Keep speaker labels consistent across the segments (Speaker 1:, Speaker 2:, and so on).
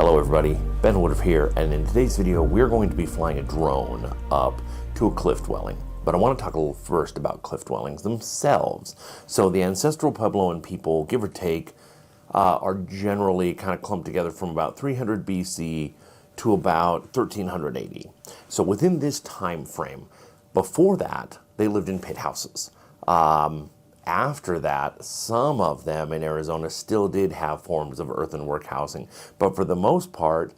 Speaker 1: Hello everybody, Ben Woodruff here, and in today's video we're going to be flying a drone up to a cliff dwelling. But I want to talk a little first about cliff dwellings themselves. So the ancestral Puebloan people, give or take, are generally kind of clumped together from about 300 BC to about 1300 AD. So within this time frame, before that, they lived in pit houses. After that, some of them in Arizona still did have forms of earthenwork housing. But for the most part,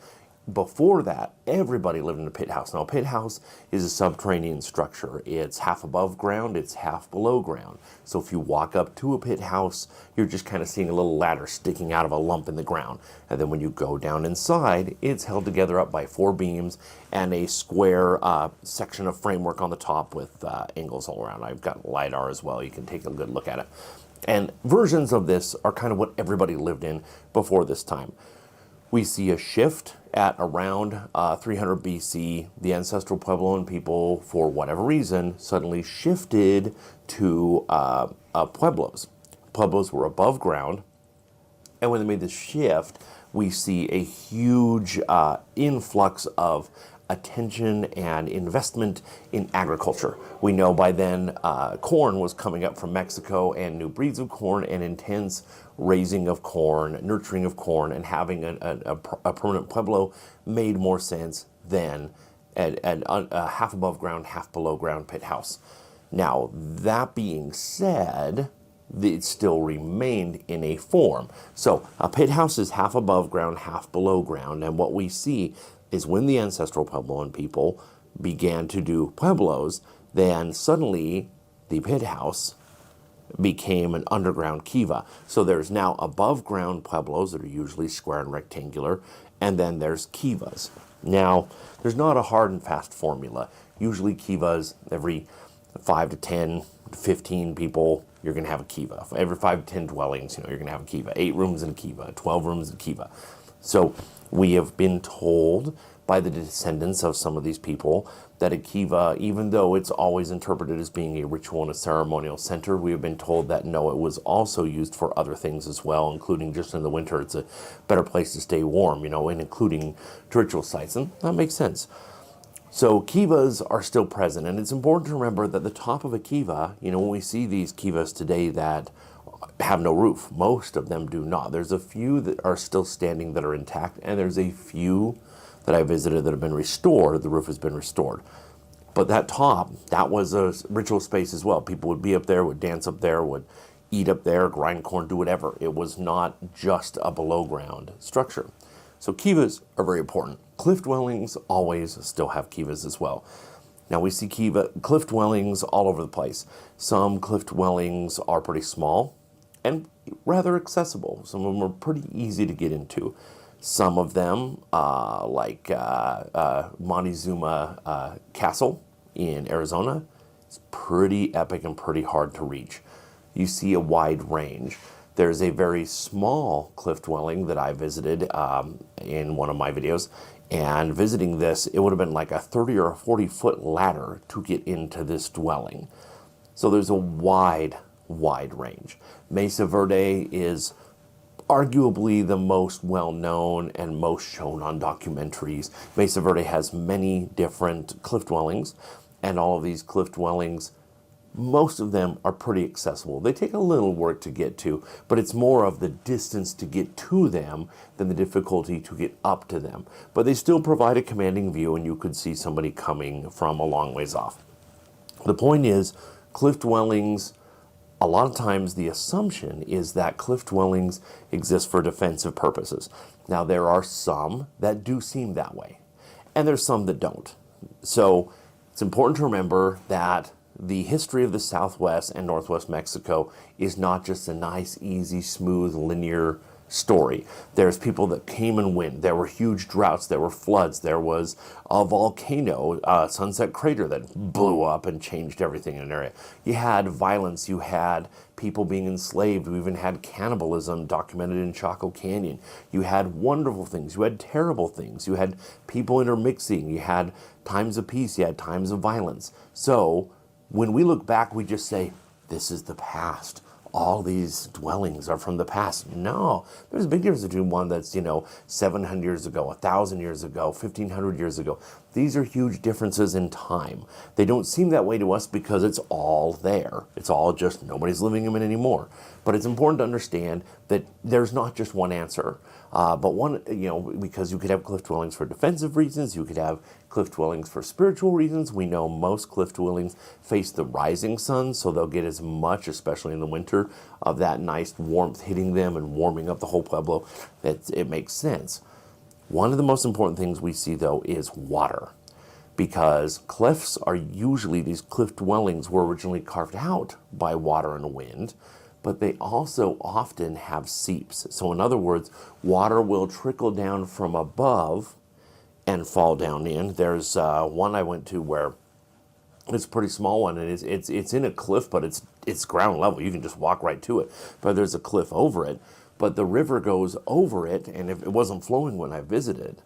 Speaker 1: before that, everybody lived in a pit house. Now, a pit house is a subterranean structure. It's half above ground, it's half below ground. So if you walk up to a pit house, you're just kind of seeing a little ladder sticking out of a lump in the ground. And then when you go down inside, it's held together up by 4 beams and a square section of framework on the top with angles all around. I've got LiDAR as well. You can take a good look at it. And versions of this are kind of what everybody lived in before this time. We see a shift at around 300 BC. The ancestral Puebloan people, for whatever reason, suddenly shifted to pueblos. Pueblos were above ground, and when they made this shift, we see a huge influx of attention and investment in agriculture. We know by then corn was coming up from Mexico, and new breeds of corn and intense raising of corn, nurturing of corn, and having a permanent pueblo made more sense than a half above ground, half below ground pit house. Now, that being said, it still remained in a form. So a pit house is half above ground, half below ground, and what we see is when the ancestral Puebloan people began to do pueblos, then suddenly the pit house became an underground kiva. So there's now above ground pueblos that are usually square and rectangular, and then there's kivas. Now, there's not a hard and fast formula. Usually kivas, every 5 to 10 to 15 people, you're going to have a kiva. Every 5 to 10 dwellings, you're going to have a kiva. 8 rooms in a kiva, 12 rooms in a kiva. So we have been told by the descendants of some of these people that a kiva, even though it's always interpreted as being a ritual and a ceremonial center, we have been told that no, it was also used for other things as well, including just in the winter, it's a better place to stay warm, and including ritual sites, and that makes sense. So kivas are still present, and it's important to remember that the top of a kiva, when we see these kivas today that have no roof, most of them do not. There's a few that are still standing that are intact, and there's a few that I visited that have been restored. The roof has been restored. But that top, that was a ritual space as well. People would be up there, would dance up there, would eat up there, grind corn, do whatever. It was not just a below ground structure. So kivas are very important. Cliff dwellings always still have kivas as well. Now we see cliff dwellings all over the place. Some cliff dwellings are pretty small and rather accessible. Some of them are pretty easy to get into. Some of them, like Montezuma Castle in Arizona, is pretty epic and pretty hard to reach. You see a wide range. There's a very small cliff dwelling that I visited in one of my videos, and visiting this, it would have been like a 30 or a 40-foot ladder to get into this dwelling. So there's a wide range. Mesa Verde is arguably the most well-known and most shown on documentaries. Mesa Verde has many different cliff dwellings, and all of these cliff dwellings, most of them are pretty accessible. They take a little work to get to, but it's more of the distance to get to them than the difficulty to get up to them. But they still provide a commanding view, and you could see somebody coming from a long ways off. The point is, cliff dwellings, a lot of times the assumption is that cliff dwellings exist for defensive purposes. Now, there are some that do seem that way, and there's some that don't. So it's important to remember that the history of the Southwest and Northwest Mexico is not just a nice, easy, smooth, linear story. There's people that came and went. There were huge droughts. There were floods. There was a volcano, Sunset Crater, that blew up and changed everything in an area. You had violence. You had people being enslaved. We even had cannibalism documented in Chaco Canyon. You had wonderful things. You had terrible things. You had people intermixing. You had times of peace. You had times of violence. So when we look back, we just say, this is the past. all these dwellings are from the past. No, there's a big difference between one that's, 700 years ago, 1,000 years ago, 1,500 years ago. These are huge differences in time. They don't seem that way to us because it's all there. It's all just nobody's living in it anymore. But it's important to understand that there's not just one answer. But one, because you could have cliff dwellings for defensive reasons, you could have cliff dwellings for spiritual reasons. We know most cliff dwellings face the rising sun, so they'll get as much, especially in the winter, of that nice warmth hitting them and warming up the whole pueblo. It makes sense. One of the most important things we see, though, is water. Because cliffs are usually, these cliff dwellings were originally carved out by water and wind, but they also often have seeps. So in other words, water will trickle down from above and fall down in. There's one I went to where it's a pretty small one, and it's in a cliff, but it's ground level. You can just walk right to it. But there's a cliff over it, but the river goes over it, and if it wasn't flowing when I visited,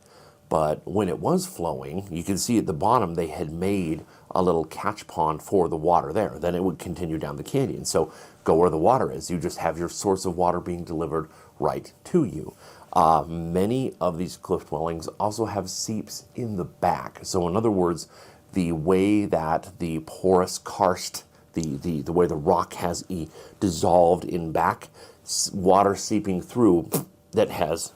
Speaker 1: but when it was flowing, you can see at the bottom they had made a little catch pond for the water there. Then it would continue down the canyon. So go where the water is. You just have your source of water being delivered right to you. Many of these cliff dwellings also have seeps in the back. So in other words, the way that the porous karst, the way the rock has dissolved in back, water seeping through that has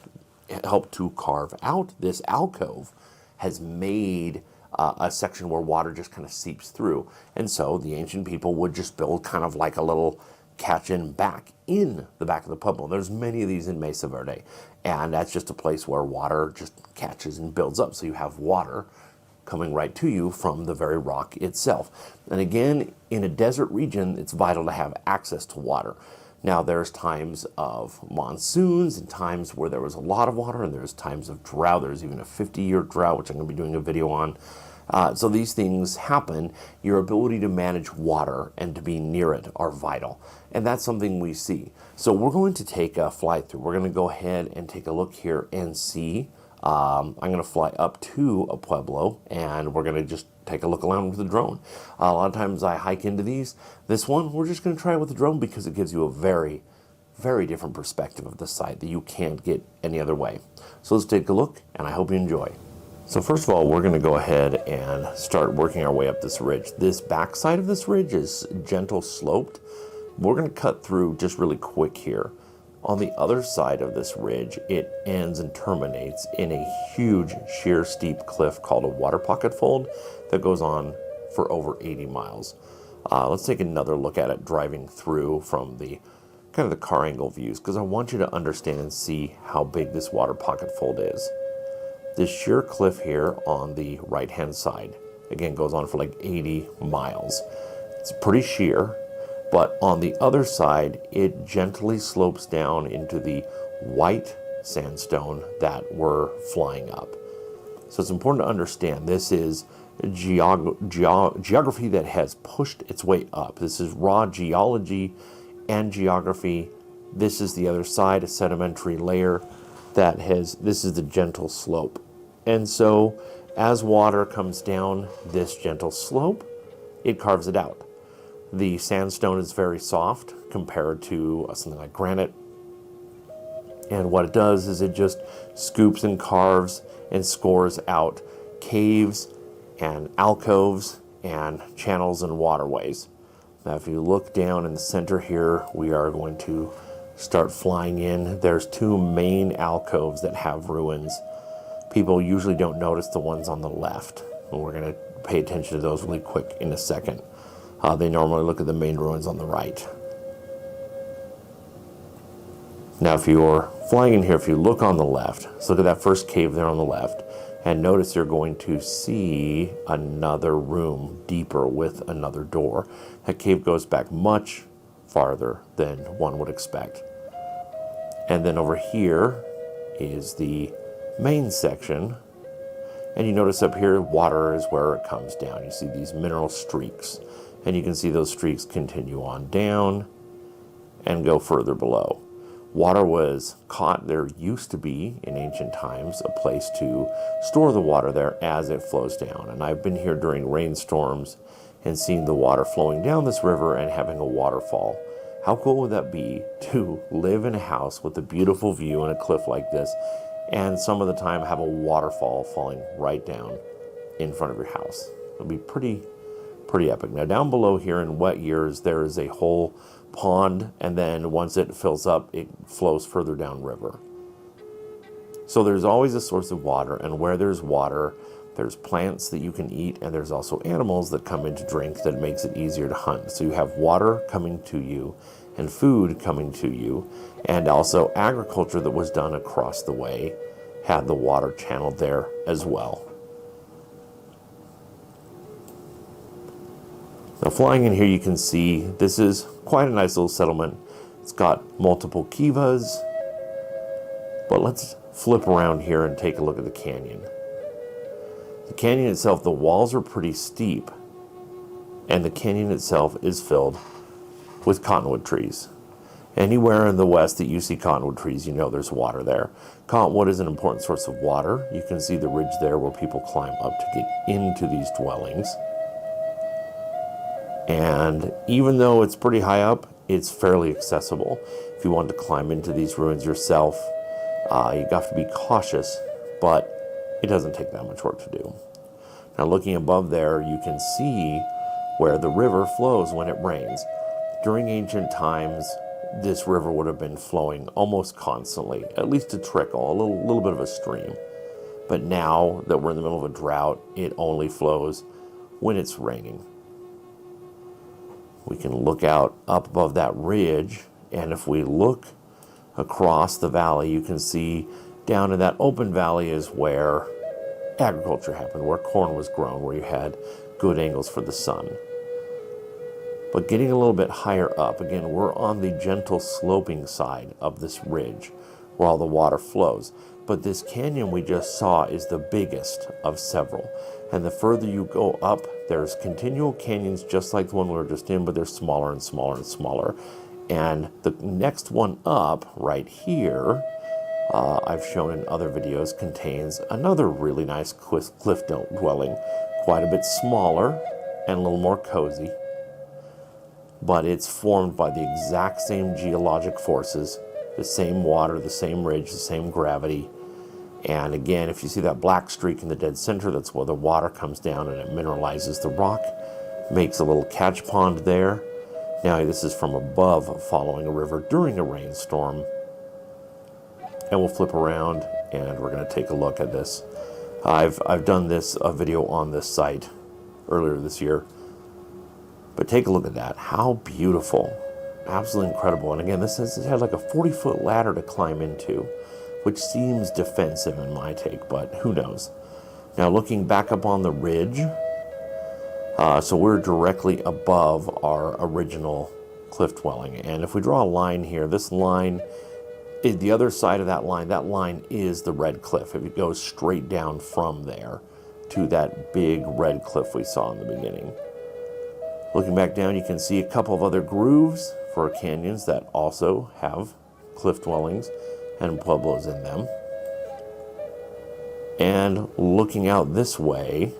Speaker 1: helped to carve out this alcove has made a section where water just kind of seeps through. And so the ancient people would just build kind of like a little catch-in back in the back of the pueblo. There's many of these in Mesa Verde, and that's just a place where water just catches and builds up. So you have water coming right to you from the very rock itself. And again, in a desert region, it's vital to have access to water. Now, there's times of monsoons and times where there was a lot of water, and there's times of drought. There's even a 50-year drought, which I'm going to be doing a video on. So these things happen. Your ability to manage water and to be near it are vital. And that's something we see. So we're going to take a fly through. We're going to go ahead and take a look here and see. I'm going to fly up to a pueblo, and we're going to just take a look around with the drone. A lot of times I hike into these. This one, we're just going to try it with the drone because it gives you a very, very different perspective of the site that you can't get any other way. So let's take a look, and I hope you enjoy. So first of all, we're going to go ahead and start working our way up this ridge. This backside of this ridge is gentle sloped. We're going to cut through just really quick here. On the other side of this ridge, it ends and terminates in a huge sheer steep cliff called a water pocket fold that goes on for over 80 miles. Let's take another look at it driving through from the kind of the car angle views, because I want you to understand and see how big this water pocket fold is. This sheer cliff here on the right hand side, again, goes on for like 80 miles. It's pretty sheer. But on the other side, it gently slopes down into the white sandstone that we're flying up. So it's important to understand this is geography that has pushed its way up. This is raw geology and geography. This is the other side, a sedimentary layer this is the gentle slope. And so as water comes down this gentle slope, it carves it out. The sandstone is very soft compared to something like granite. And what it does is it just scoops and carves and scores out caves and alcoves and channels and waterways. Now, if you look down in the center here, we are going to start flying in. There's two main alcoves that have ruins. People usually don't notice the ones on the left. And we're going to pay attention to those really quick in a second. They normally look at the main ruins on the right. Now, if you're flying in here, if you look on the left, so look at that first cave there on the left, and notice you're going to see another room deeper with another door. That cave goes back much farther than one would expect. And then over here is the main section. And you notice up here, water is where it comes down. You see these mineral streaks. And you can see those streaks continue on down and go further below. Water was caught. There used to be, in ancient times, a place to store the water there as it flows down. And I've been here during rainstorms and seen the water flowing down this river and having a waterfall How cool would that be to live in a house with a beautiful view and a cliff like this, and some of the time have a waterfall falling right down in front of your house? It would be pretty epic. Now down below here in wet years, there is a whole pond, and then once it fills up, it flows further down river. So there's always a source of water, and where there's water, there's plants that you can eat, and there's also animals that come in to drink that makes it easier to hunt. So you have water coming to you and food coming to you, and also agriculture that was done across the way had the water channeled there as well. Now flying in here, you can see this is quite a nice little settlement. It's got multiple kivas, but let's flip around here and take a look at the canyon. The canyon itself, the walls are pretty steep, and the canyon itself is filled with cottonwood trees. Anywhere in the west that you see cottonwood trees, you know there's water there. Cottonwood is an important source of water. You can see the ridge there where people climb up to get into these dwellings. And even though it's pretty high up, it's fairly accessible. If you want to climb into these ruins yourself, you have to be cautious, but it doesn't take that much work to do. Now looking above there, you can see where the river flows when it rains. During ancient times, this river would have been flowing almost constantly, at least a trickle, a little bit of a stream. But now that we're in the middle of a drought, it only flows when it's raining. We can look out up above that ridge, and if we look across the valley, you can see down in that open valley is where agriculture happened, where corn was grown, where you had good angles for the sun. But getting a little bit higher up, again, we're on the gentle sloping side of this ridge where all the water flows. But this canyon we just saw is the biggest of several. And the further you go up, there's continual canyons just like the one we were just in, but they're smaller and smaller and smaller. And the next one up right here, I've shown in other videos, contains another really nice cliff dwelling, quite a bit smaller and a little more cozy. But it's formed by the exact same geologic forces, the same water, the same ridge, the same gravity. And again, if you see that black streak in the dead center, that's where the water comes down and it mineralizes the rock, makes a little catch pond there. Now this is from above following a river during a rainstorm. And we'll flip around and we're going to take a look at this. I've done a video on this site earlier this year. But take a look at that. How beautiful. Absolutely incredible. And again, it had like a 40-foot ladder to climb into, which seems defensive in my take, but who knows. Now looking back up on the ridge, so we're directly above our original cliff dwelling. And if we draw a line here, this line, the other side of that line is the red cliff. If it goes straight down from there to that big red cliff we saw in the beginning. Looking back down, you can see a couple of other grooves for canyons that also have cliff dwellings and pueblos in them. And looking out this way,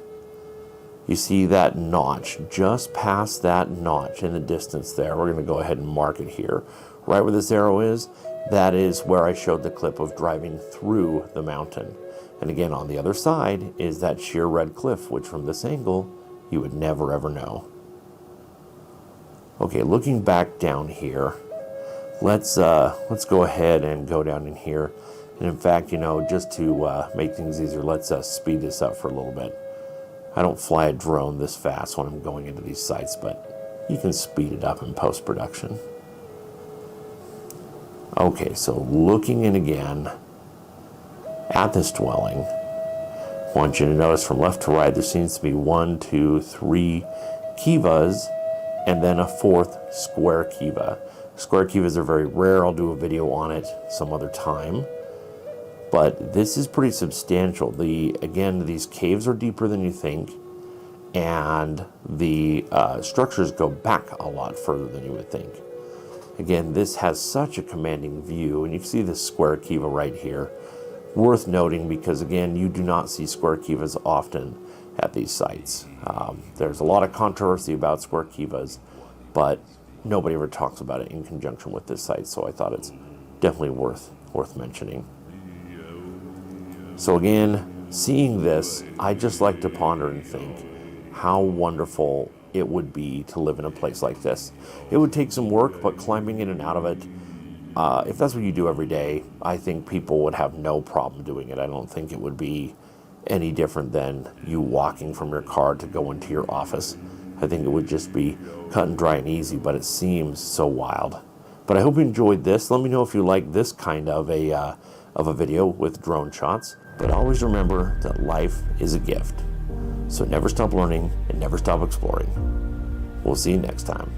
Speaker 1: you see that notch, just past that notch in the distance there. We're going to go ahead and mark it here. Right where this arrow is, that is where I showed the clip of driving through the mountain. And again, on the other side is that sheer red cliff, which from this angle, you would never ever know. Okay, looking back down here, let's go ahead and go down in here. And in fact, just to make things easier, let's speed this up for a little bit. I don't fly a drone this fast when I'm going into these sites, but you can speed it up in post-production. Okay, so looking in again at this dwelling, I want you to notice from left to right, there seems to be 1, 2, 3 kivas, and then a 4th square kiva. Square kivas are very rare. I'll do a video on it some other time. But this is pretty substantial. Again, these caves are deeper than you think, and the structures go back a lot further than you would think. Again, this has such a commanding view, and you can see this square kiva right here. Worth noting because, again, you do not see square kivas often at these sites. There's a lot of controversy about square kivas, but nobody ever talks about it in conjunction with this site, so I thought it's definitely worth mentioning. So again, seeing this, I just like to ponder and think how wonderful it would be to live in a place like this. It would take some work, but climbing in and out of it, if that's what you do every day, I think people would have no problem doing it. I don't think it would be any different than you walking from your car to go into your office. I think it would just be cut and dry and easy, but it seems so wild. But I hope you enjoyed this. Let me know if you like this kind of a video with drone shots. But always remember that life is a gift. So never stop learning and never stop exploring. We'll see you next time.